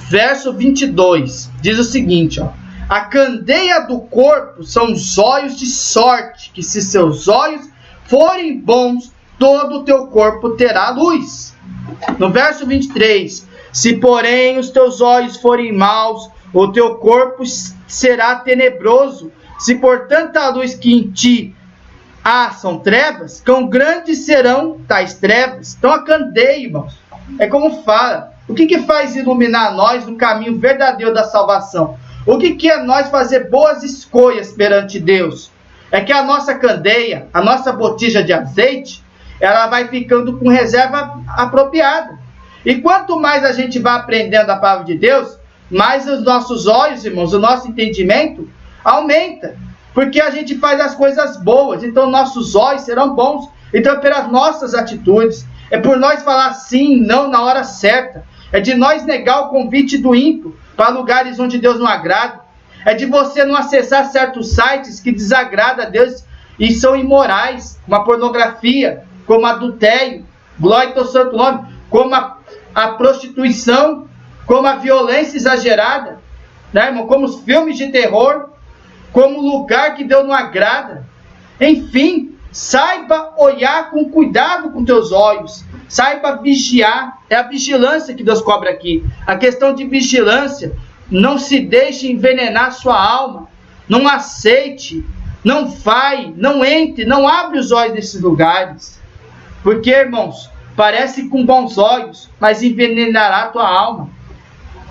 verso 22. Diz o seguinte, ó. A candeia do corpo são os olhos, de sorte que se seus olhos forem bons, todo o teu corpo terá luz. No verso 23, se porém os teus olhos forem maus, o teu corpo será tenebroso. Se por tanta luz que em ti há são trevas, quão grandes serão tais trevas. Então a candeia, irmãos, é como fala. O que faz iluminar nós no caminho verdadeiro da salvação? O que é nós fazer boas escolhas perante Deus? É que a nossa candeia, a nossa botija de azeite, ela vai ficando com reserva apropriada. E quanto mais a gente vai aprendendo a palavra de Deus, mais os nossos olhos, irmãos, o nosso entendimento aumenta. Porque a gente faz as coisas boas, então nossos olhos serão bons. Então pelas nossas atitudes, é por nós falar sim, não na hora certa. É de nós negar o convite do ímpio para lugares onde Deus não agrada. É de você não acessar certos sites que desagradam a Deus e são imorais, como a pornografia, como adultério, glória ao santo nome, como a prostituição, como a violência exagerada, né, irmão? Como os filmes de terror, como lugar que Deus não agrada. Enfim, saiba olhar com cuidado com teus olhos. Saiba vigiar. É a vigilância que Deus cobra aqui. A questão de vigilância. Não se deixe envenenar sua alma. Não aceite. Não vai. Não entre. Não abre os olhos desses lugares. Porque, irmãos, parece com bons olhos, mas envenenará a tua alma.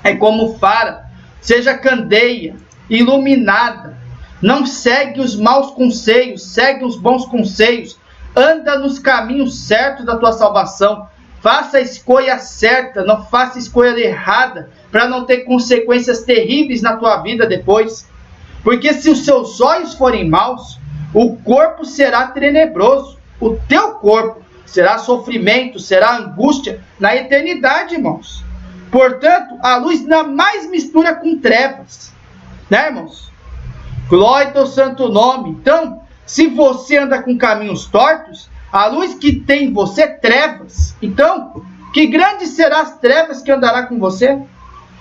É como fala. Seja candeia, iluminada. Não segue os maus conselhos, segue os bons conselhos. Anda nos caminhos certos da tua salvação. Faça a escolha certa, não faça a escolha errada, para não ter consequências terríveis na tua vida depois. Porque se os seus olhos forem maus, o corpo será tenebroso. O teu corpo será sofrimento, será angústia na eternidade, irmãos. Portanto, a luz não mais mistura com trevas. Né, irmãos? Glória ao santo nome. Então, se você anda com caminhos tortos, a luz que tem em você é trevas. Então, que grandes serão as trevas que andará com você?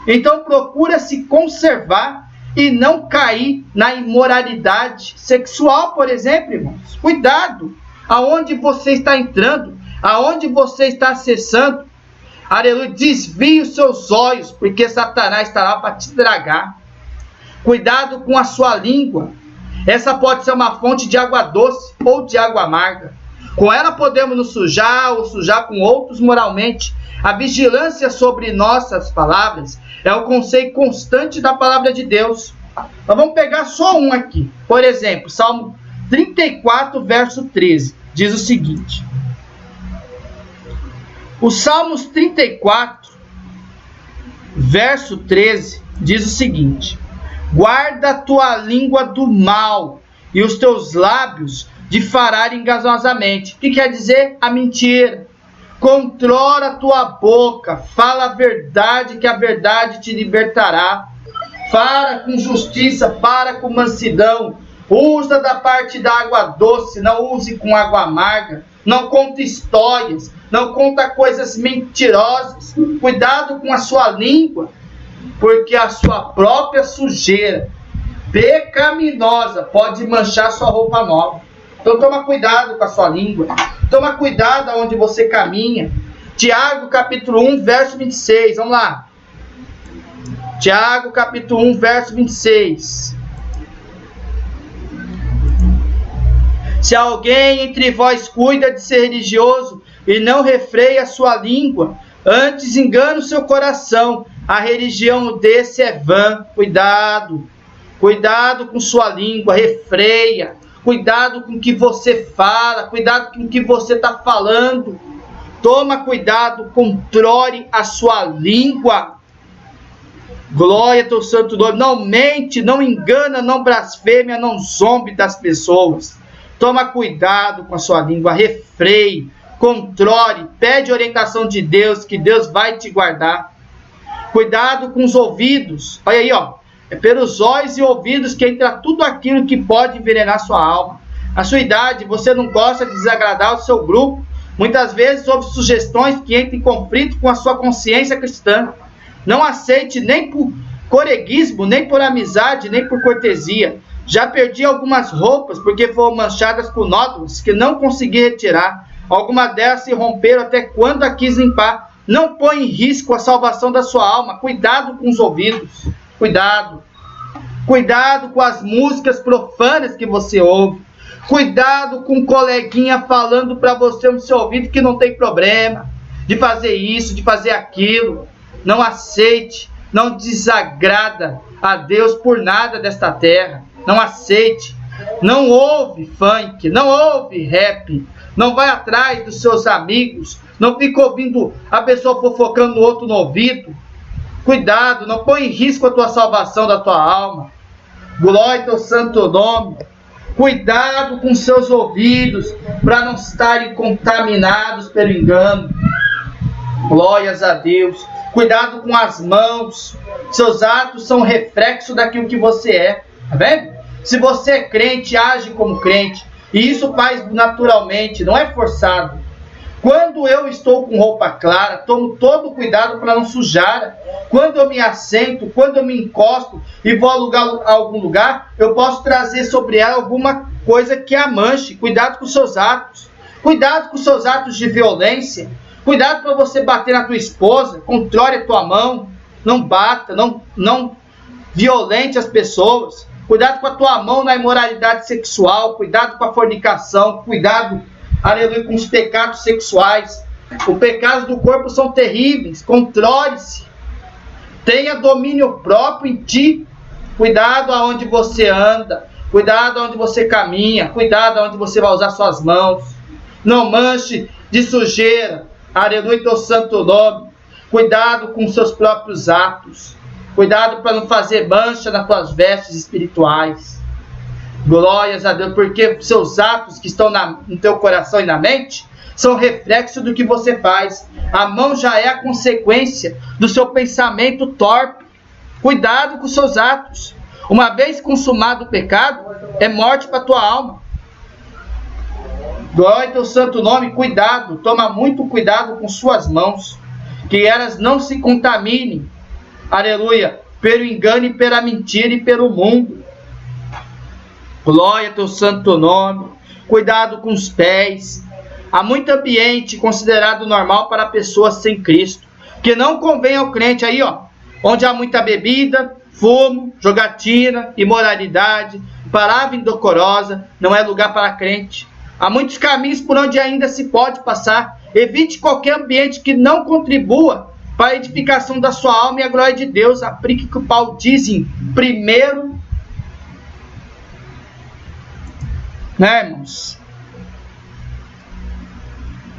Então, procura se conservar e não cair na imoralidade sexual, por exemplo, irmãos. Cuidado aonde você está entrando, aonde você está acessando. Aleluia. Desvie os seus olhos, porque Satanás está lá para te tragar. Cuidado com a sua língua. Essa pode ser uma fonte de água doce ou de água amarga. Com ela podemos nos sujar ou sujar com outros moralmente. A vigilância sobre nossas palavras é o conselho constante da palavra de Deus. Nós vamos pegar só um aqui. Por exemplo, Salmo 34, verso 13. Diz o seguinte. O Salmos 34, verso 13, diz o seguinte. Guarda a tua língua do mal e os teus lábios de falar enganosamente. O que quer dizer? A mentira. Controla a tua boca, fala a verdade, que a verdade te libertará. Fala com justiça, para com mansidão. Usa da parte da água doce, não use com água amarga. Não conta histórias, não conta coisas mentirosas. Cuidado com a sua língua, porque a sua própria sujeira pecaminosa pode manchar sua roupa nova. Então toma cuidado com a sua língua. Toma cuidado aonde você caminha. Tiago capítulo 1, verso 26. Vamos lá. Tiago capítulo 1, verso 26. Se alguém entre vós cuida de ser religioso e não refreia a sua língua, antes engana o seu coração, a religião desse é vã. Cuidado. Cuidado com sua língua, refreia. Cuidado com o que você fala, cuidado com o que você está falando. Toma cuidado, controle a sua língua. Glória ao teu santo nome. Não mente, não engana, não blasfêmia, não zombe das pessoas. Toma cuidado com a sua língua, refreie, controle, pede orientação de Deus, que Deus vai te guardar. Cuidado com os ouvidos. Olha aí, ó. É pelos olhos e ouvidos que entra tudo aquilo que pode envenenar sua alma. A sua idade, você não gosta de desagradar o seu grupo. Muitas vezes ouve sugestões que entram em conflito com a sua consciência cristã. Não aceite nem por coleguismo, nem por amizade, nem por cortesia. Já perdi algumas roupas porque foram manchadas com nódulos que não consegui retirar. Algumas delas se romperam até quando a quis limpar. Não põe em risco a salvação da sua alma. Cuidado com os ouvidos. Cuidado. Cuidado com as músicas profanas que você ouve. Cuidado com o coleguinha falando para você no seu ouvido que não tem problema de fazer isso, de fazer aquilo. Não aceite, não desagrada a Deus por nada desta terra. Não aceite. Não ouve funk, não ouve rap. Não vai atrás dos seus amigos. Não fica ouvindo a pessoa fofocando no outro no ouvido. Cuidado, não põe em risco a tua salvação da tua alma. Glória ao teu santo nome. Cuidado com seus ouvidos, para não estarem contaminados pelo engano. Glórias a Deus. Cuidado com as mãos. Seus atos são reflexo daquilo que você é. Tá vendo? Se você é crente, age como crente. E isso faz naturalmente, não é forçado. Quando eu estou com roupa clara, tomo todo cuidado para não sujar. Quando eu me assento, quando eu me encosto e vou a algum lugar, eu posso trazer sobre ela alguma coisa que a manche. Cuidado com seus atos. Cuidado com seus atos de violência. Cuidado para você bater na tua esposa. Controle a tua mão. Não bata, não violente as pessoas. Cuidado com a tua mão na imoralidade sexual. Cuidado com a fornicação. Cuidado, aleluia, com os pecados sexuais. Os pecados do corpo são terríveis. Controle-se. Tenha domínio próprio em ti. Cuidado aonde você anda. Cuidado aonde você caminha. Cuidado aonde você vai usar suas mãos. Não manche de sujeira. Aleluia, teu santo nome. Cuidado com seus próprios atos. Cuidado para não fazer mancha nas tuas vestes espirituais. Glórias a Deus, porque seus atos que estão no teu coração e na mente são reflexo do que você faz. A mão já é a consequência do seu pensamento torpe. Cuidado com seus atos. Uma vez consumado o pecado, é morte para a tua alma. Glória ao teu santo nome. Cuidado, toma muito cuidado com suas mãos, que elas não se contaminem, aleluia, pelo engano e pela mentira e pelo mundo. Glória ao teu santo nome. Cuidado com os pés. Há muito ambiente considerado normal para pessoas sem Cristo, que não convém ao crente aí, ó, onde há muita bebida, fumo, jogatina, imoralidade, palavra indecorosa, não é lugar para crente. Há muitos caminhos por onde ainda se pode passar. Evite qualquer ambiente que não contribua para a edificação da sua alma e a glória de Deus. Aplique o que o Paulo diz em primeiro, né, irmãos?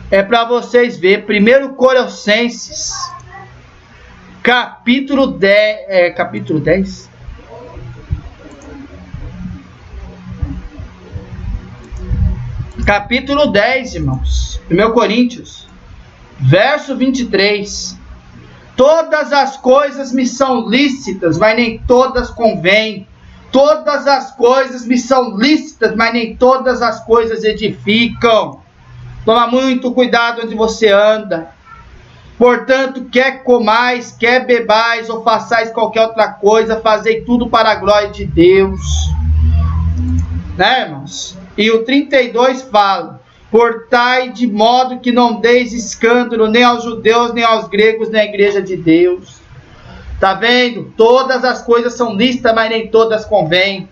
É para vocês verem. 1 Colossenses, capítulo 10. Capítulo 10? Capítulo 10, irmãos. 1 Coríntios, verso 23. Todas as coisas me são lícitas, mas nem todas convêm. Todas as coisas me são lícitas, mas nem todas as coisas edificam. Toma muito cuidado onde você anda. Portanto, quer comais, quer bebais, ou façais qualquer outra coisa, fazei tudo para a glória de Deus. Né, irmãos? E o 32 fala: portai de modo que não deis escândalo nem aos judeus, nem aos gregos, nem à igreja de Deus. Tá vendo? Todas as coisas são lícitas, mas nem todas convêm.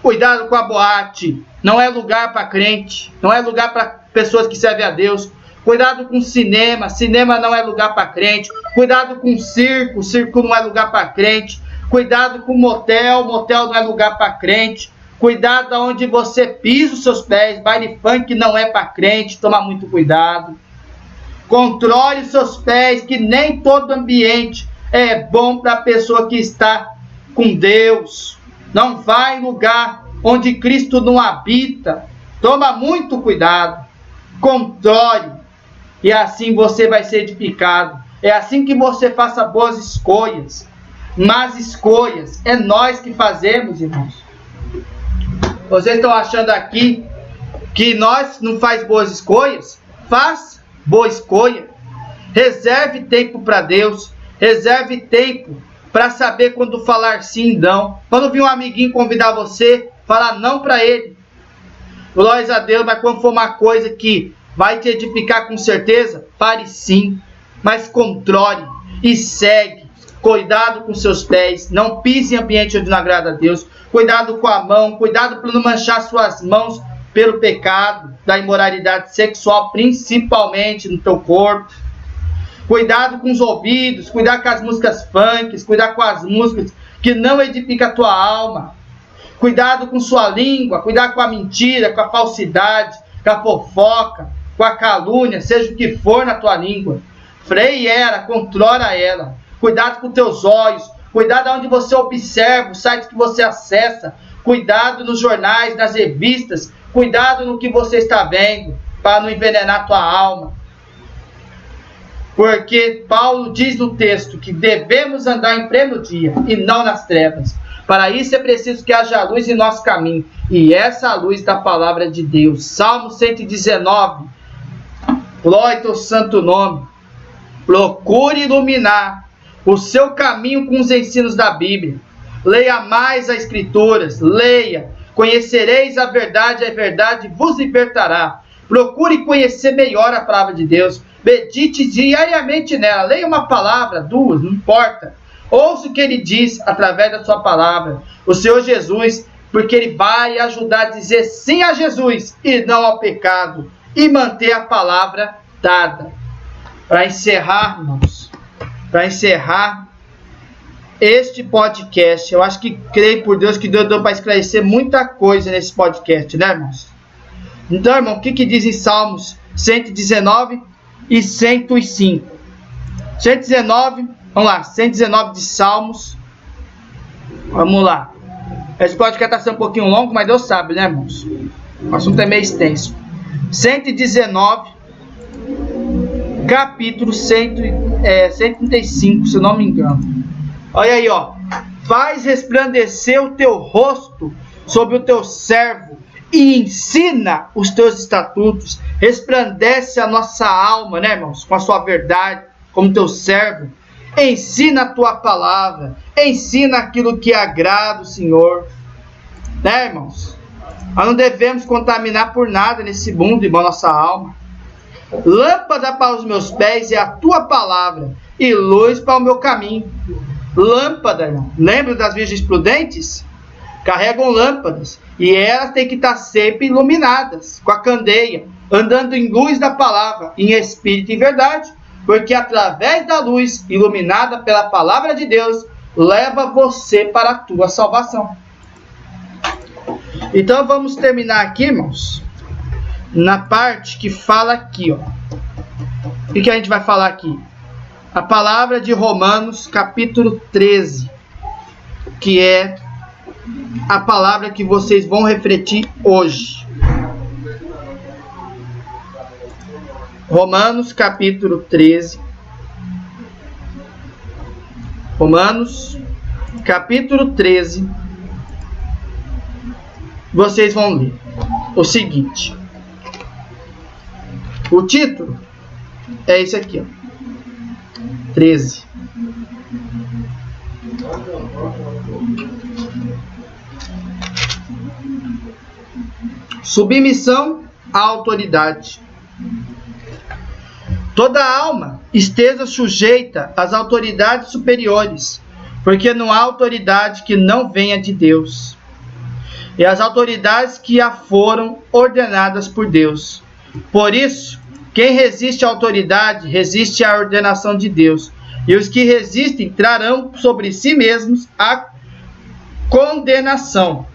Cuidado com a boate. Não é lugar para crente. Não é lugar para pessoas que servem a Deus. Cuidado com o cinema. Cinema não é lugar para crente. Cuidado com o circo. Circo não é lugar para crente. Cuidado com o motel. Motel não é lugar para crente. Cuidado aonde você pisa os seus pés. Baile funk não é para crente. Toma muito cuidado. Controle os seus pés, que nem todo ambiente é bom para a pessoa que está com Deus. Não vai em lugar onde Cristo não habita. Toma muito cuidado. Controle. E assim você vai ser edificado. É assim que você faça boas escolhas. más escolhas. É nós que fazemos, irmãos. Vocês estão achando aqui que nós não faz boas escolhas? Faz boa escolha. Reserve tempo para Deus. Reserve tempo para saber quando falar sim e não. Quando vir um amiguinho convidar você, falar não para ele. Glórias a Deus, mas quando for uma coisa que vai te edificar com certeza, pare sim. Mas controle e segue. Cuidado com seus pés. Não pise em ambiente onde não agrada a Deus. Cuidado com a mão. Cuidado para não manchar suas mãos pelo pecado da imoralidade sexual, principalmente no teu corpo. Cuidado com os ouvidos, cuidado com as músicas funk, cuidado com as músicas que não edificam a tua alma. Cuidado com sua língua, cuidado com a mentira, com a falsidade, com a fofoca, com a calúnia, seja o que for na tua língua. Freie ela, controla ela. Cuidado com teus olhos, cuidado onde você observa, o site que você acessa. Cuidado nos jornais, nas revistas, cuidado no que você está vendo, para não envenenar a tua alma. Porque Paulo diz no texto que devemos andar em pleno dia e não nas trevas. Para isso é preciso que haja luz em nosso caminho. E essa luz da palavra de Deus. Salmo 119. Glória ao teu santo nome. Procure iluminar o seu caminho com os ensinos da Bíblia. Leia mais as Escrituras. Leia. Conhecereis a verdade vos libertará. Procure conhecer melhor a palavra de Deus. Medite diariamente nela. Leia uma palavra, duas, não importa. Ouça o que ele diz através da sua palavra. O Senhor Jesus, porque ele vai ajudar a dizer sim a Jesus e não ao pecado. E manter a palavra dada. Para encerrar, irmãos. Para encerrar este podcast. Eu acho que creio por Deus que Deus deu para esclarecer muita coisa nesse podcast, né, irmãos? Então, irmão, o que diz em Salmos 119 e 105? 119, vamos lá, 119 de Salmos. Vamos lá. Esse podcast está sendo um pouquinho longo, mas Deus sabe, né, irmãos? O assunto é meio extenso. 119, capítulo 135, se eu não me engano. Olha aí, ó. Faz resplandecer o teu rosto sobre o teu servo e ensina os teus estatutos. Resplandece a nossa alma, né, irmãos? Com a sua verdade, como teu servo. Ensina a tua palavra. Ensina aquilo que agrada o Senhor. Né, irmãos? Nós não devemos contaminar por nada nesse mundo, irmão, nossa alma. Lâmpada para os meus pés é a tua palavra e luz para o meu caminho. Lâmpada, irmão. Lembra das virgens prudentes? Carregam lâmpadas e elas têm que estar sempre iluminadas com a candeia, andando em luz da palavra, em espírito e verdade, porque através da luz iluminada pela palavra de Deus leva você para a tua salvação. Então vamos terminar aqui, irmãos, na parte que fala aqui, ó. O que a gente vai falar aqui? A palavra de Romanos, capítulo 13, que é a palavra que vocês vão refletir hoje. Romanos, capítulo 13. Romanos, capítulo 13. Vocês vão ler o seguinte. O título é esse aqui, ó. 13. Submissão à autoridade. Toda alma esteja sujeita às autoridades superiores, porque não há autoridade que não venha de Deus. E as autoridades que a foram ordenadas por Deus. Por isso, quem resiste à autoridade, resiste à ordenação de Deus. E os que resistem trarão sobre si mesmos a condenação.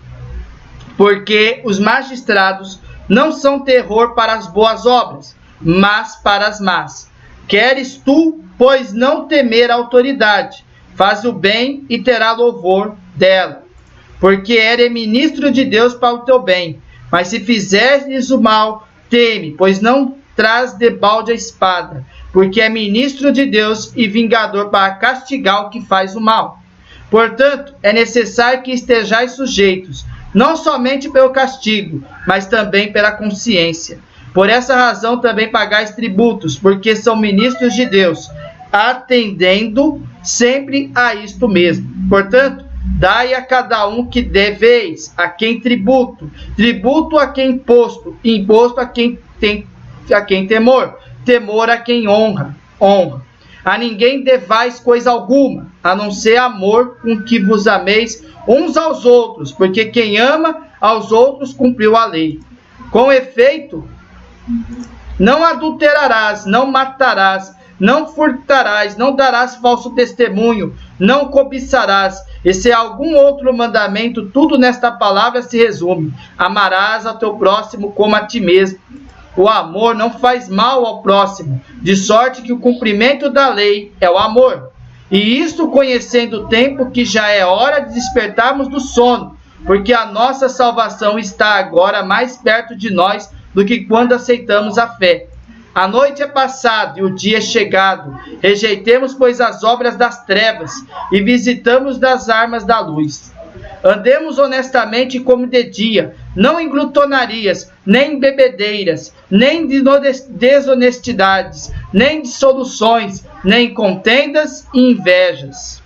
Porque os magistrados não são terror para as boas obras, mas para as más. Queres tu, pois, não temer a autoridade, faz o bem e terá louvor dela. Porque é ministro de Deus para o teu bem. Mas se fizeres o mal, teme, pois não traz debalde a espada, porque é ministro de Deus e vingador para castigar o que faz o mal. Portanto, é necessário que estejais sujeitos, não somente pelo castigo, mas também pela consciência. Por essa razão também pagais tributos, porque são ministros de Deus, atendendo sempre a isto mesmo. Portanto, dai a cada um que deveis, a quem tributo, tributo a quem imposto, imposto a quem temor, temor a quem honra, honra. A ninguém devais coisa alguma, a não ser amor com que vos ameis uns aos outros, porque quem ama aos outros cumpriu a lei. Com efeito, não adulterarás, não matarás, não furtarás, não darás falso testemunho, não cobiçarás. E se algum outro mandamento, tudo nesta palavra se resume: amarás ao teu próximo como a ti mesmo. O amor não faz mal ao próximo, de sorte que o cumprimento da lei é o amor. E isto conhecendo o tempo que já é hora de despertarmos do sono, porque a nossa salvação está agora mais perto de nós do que quando aceitamos a fé. A noite é passada e o dia é chegado. Rejeitemos, pois, as obras das trevas e visitamos das armas da luz. Andemos honestamente como de dia, não em glutonarias, nem em bebedeiras, nem de desonestidades, nem de dissoluções, nem em contendas e invejas.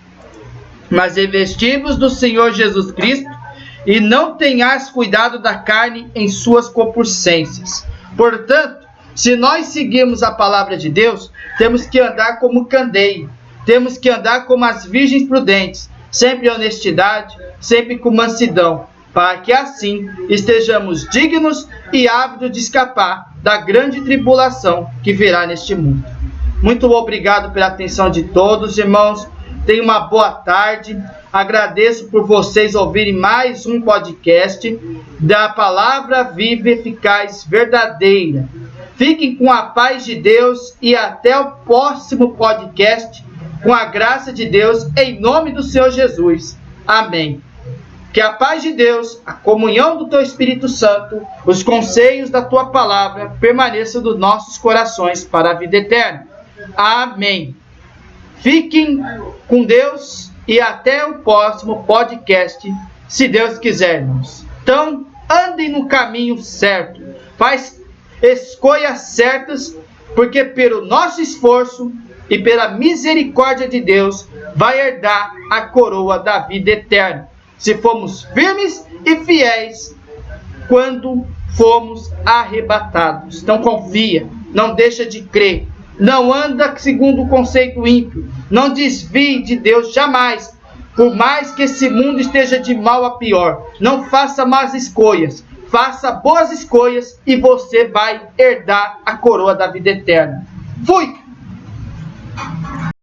Mas revesti-vos do Senhor Jesus Cristo, e não tenhais cuidado da carne em suas concupiscências. Portanto, se nós seguirmos a palavra de Deus, temos que andar como candeia, temos que andar como as virgens prudentes, sempre em honestidade, sempre com mansidão, para que assim estejamos dignos e ávidos de escapar da grande tribulação que virá neste mundo. Muito obrigado pela atenção de todos, irmãos. Tenham uma boa tarde. Agradeço por vocês ouvirem mais um podcast da Palavra Viva e Eficaz Verdadeira. Fiquem com a paz de Deus e até o próximo podcast, com a graça de Deus, em nome do Senhor Jesus. Amém. Que a paz de Deus, a comunhão do Teu Espírito Santo, os conselhos da Tua Palavra permaneçam nos nossos corações para a vida eterna. Amém. Fiquem com Deus e até o próximo podcast, se Deus quiser, irmãos. Então, andem no caminho certo. Faz escolhas certas, porque pelo nosso esforço e pela misericórdia de Deus, vai herdar a coroa da vida eterna, se formos firmes e fiéis quando formos arrebatados. Então confia, não deixa de crer, não anda segundo o conceito ímpio, não desvie de Deus jamais, por mais que esse mundo esteja de mal a pior. Não faça más escolhas, faça boas escolhas e você vai herdar a coroa da vida eterna. Fui!